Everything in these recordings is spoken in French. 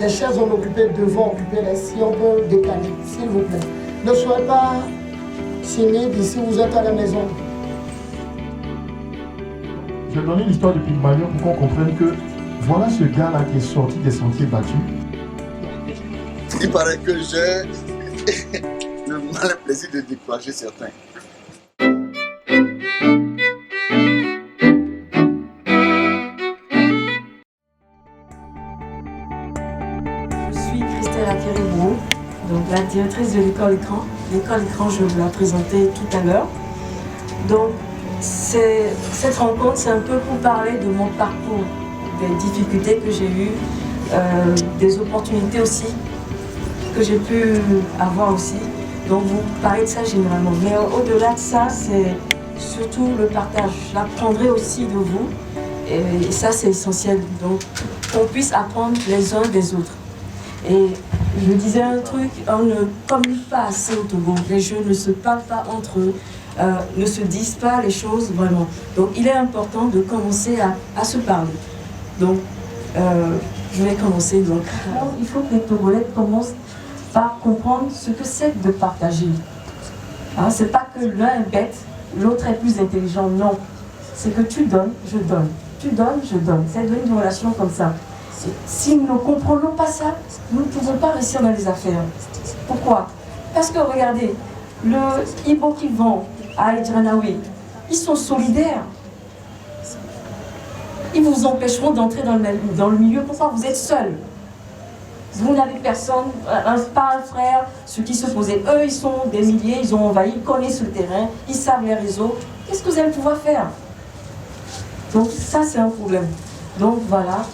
Les chaises ont occupé devant, occuper les si on peut décaler, s'il vous plaît. Ne soyez pas timide ici, vous êtes à la maison. Je vais donner l'histoire de Pygmalion pour qu'on comprenne que voilà ce gars-là qui est sorti des sentiers battus. Il paraît que j'ai le malin plaisir de décourager certains. Je suis Christelle Akéribou, donc la directrice de l'école Écran. L'école Écran, je vais vous la présenter tout à l'heure. Donc, cette rencontre, c'est un peu pour parler de mon parcours, des difficultés que j'ai eues, des opportunités aussi que j'ai pu avoir aussi. Donc, vous parlez de ça généralement. Mais au-delà de ça, c'est surtout le partage. J'apprendrai aussi de vous. Et ça, c'est essentiel. Donc, qu'on puisse apprendre les uns des autres. Et je disais un truc, on ne communique pas assez au Togo. Les jeunes ne se parlent pas entre eux, ne se disent pas les choses vraiment. Donc, il est important de commencer à se parler. Donc, je vais commencer. Donc, il faut que les Togolais commencent par comprendre ce que c'est de partager. Hein, c'est pas que l'un est bête, l'autre est plus intelligent. Non, c'est que tu donnes, je donne. Tu donnes, je donne. C'est une relation comme ça. Si nous ne comprenons pas ça, nous ne pouvons pas réussir dans les affaires. Pourquoi? Parce que regardez, le Ibo qui vend à Edjanaoui, ils sont solidaires. Ils vous empêcheront d'entrer dans le milieu. Pourquoi? Vous êtes seuls. Vous n'avez personne, pas un frère, ceux qui se posaient. Eux, ils sont des milliers, ils ont envahi, ils connaissent le terrain, ils savent les réseaux. Qu'est-ce que vous allez pouvoir faire? Donc ça, c'est un problème. Donc voilà.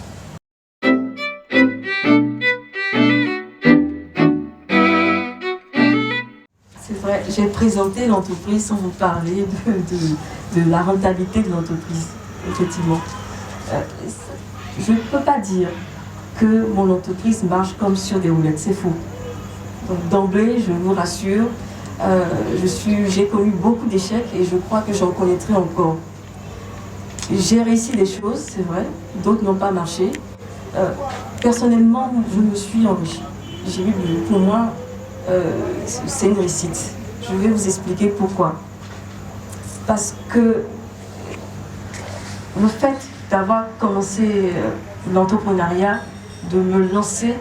C'est vrai, j'ai présenté l'entreprise sans vous parler de la rentabilité de l'entreprise, effectivement. Je ne peux pas dire que mon entreprise marche comme sur des roulettes, c'est faux. Donc d'emblée, je vous rassure, j'ai connu beaucoup d'échecs et je crois que j'en connaîtrai encore. J'ai réussi des choses, c'est vrai, d'autres n'ont pas marché. Personnellement, je me suis enrichie. Pour moi, c'est une réussite. Je vais vous expliquer pourquoi. Parce que le fait d'avoir commencé l'entrepreneuriat, de me lancer,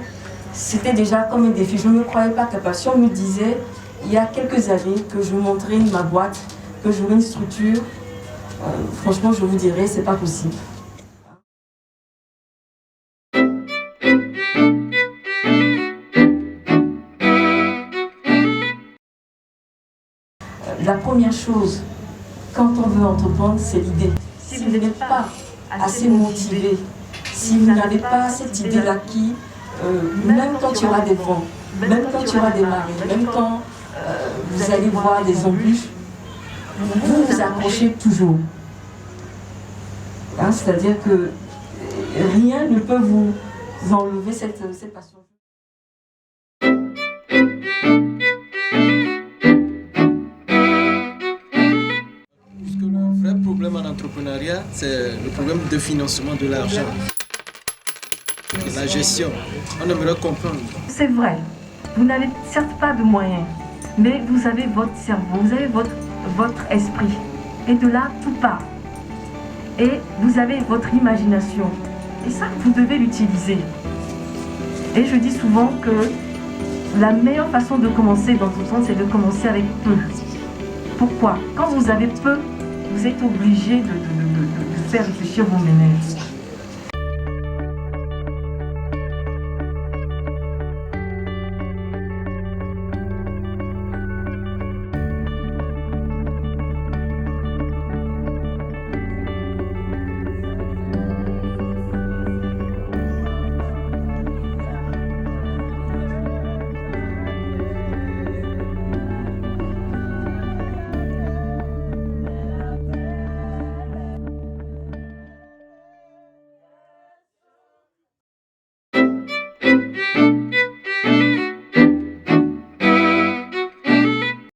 c'était déjà comme un défi. Je ne me croyais pas capable. Si on me disait, il y a quelques années, que je montrais ma boîte, que j'aurais une structure, franchement, je vous dirais, c'est pas possible. La première chose, quand on veut entreprendre, c'est l'idée. Si vous n'êtes pas assez motivé, si vous n'avez pas cette idée-là qui, même quand il y aura des vents, même quand il y aura des marées, même quand vous allez voir des embûches, vous vous accrochez toujours. Hein, c'est-à-dire que rien ne peut vous enlever cette passion. Puisque le vrai problème en entrepreneuriat, c'est le problème de financement de l'argent. La gestion, on aimerait comprendre. C'est vrai, vous n'avez certes pas de moyens, mais vous avez votre cerveau, vous avez votre esprit. Et de là, tout part. Et vous avez votre imagination. Et ça, vous devez l'utiliser. Et je dis souvent que la meilleure façon de commencer dans tout temps, c'est de commencer avec peu. Pourquoi? Quand vous avez peu, vous êtes obligé de faire réfléchir vos ménages.